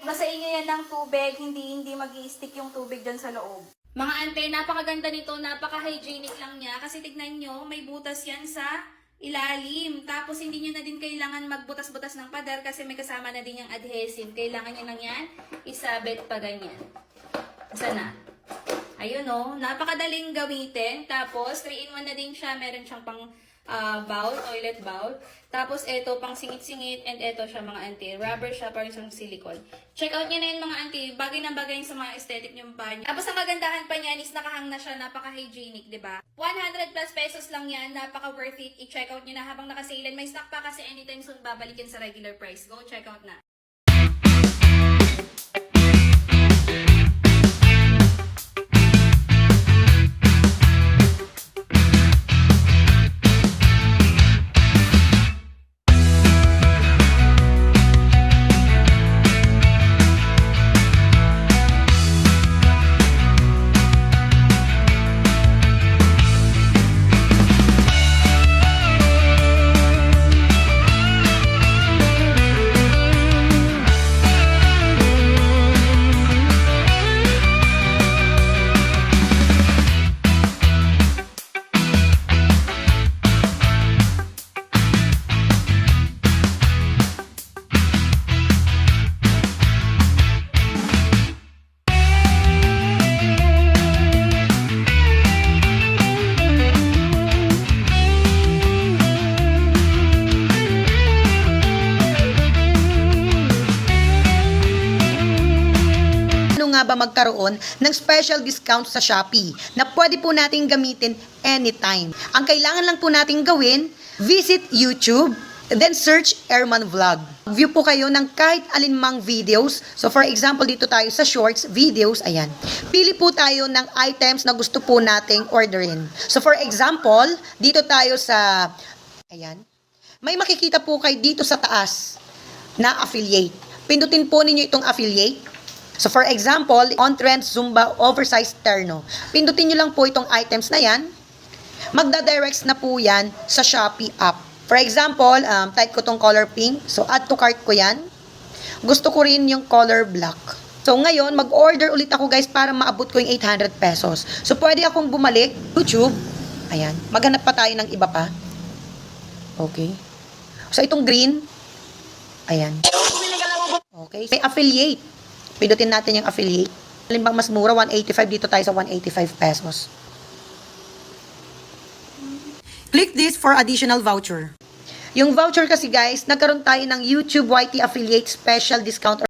Basahin nyo yan ng tubig, hindi mag-i-stick yung tubig dyan sa loob. Mga ante, napakaganda nito, napaka-hygienic lang niya. Kasi tignan nyo, may butas yan sa ilalim. Tapos hindi nyo na din kailangan magbutas-butas ng pader kasi may kasama na din yung adhesive. Kailangan nyo lang yan isabit pa ganyan. Sana. Ayun o, napakadaling gamitin. Tapos 3-in-1 na din siya. Meron siyang pang bowl, toilet bowl. Tapos ito pang singit-singit and ito siya mga auntie. Rubber siya parang isang silicone. Check out niyo na yun mga auntie. Bagay na bagay sa mga aesthetic niyo pa niya. Tapos ang kagandahan pa niyan is nakahang na siya. Napaka-hygienic, diba? 100 plus pesos lang yan. Napaka-worth it. I-check out niyo na habang nakasailan. May stock pa kasi anytime soon babalikin sa regular price. Go check out na. Nga ba magkaroon ng special discount sa Shopee na pwede po nating gamitin anytime. Ang kailangan lang po nating gawin, visit YouTube, then search Airman Vlog. View po kayo ng kahit alinmang videos. So for example, dito tayo sa shorts, videos, ayan. Pili po tayo ng items na gusto po nating orderin. So for example, dito tayo sa, ayan, may makikita po kayo dito sa taas na affiliate. Pindutin po ninyo itong affiliate. So for example, on-trend Zumba oversized terno. Pindutin nyo lang po itong items na yan. Magda-directs na po yan sa Shopee app. For example, type ko itong color pink. So add to cart ko yan. Gusto ko rin yung color black. So ngayon, mag-order ulit ako guys para maabot ko yung 800 pesos. So pwede akong bumalik, YouTube. Ayan, maghanap pa tayo ng iba pa. Okay. So itong green. Ayan. Okay, may affiliate. Pindutin natin yung affiliate. Halimbawa mas mura, 185. Dito tayo sa 185 pesos. Click this for additional voucher. Yung voucher kasi guys, nagkaroon tayo ng YouTube YT affiliate special discount.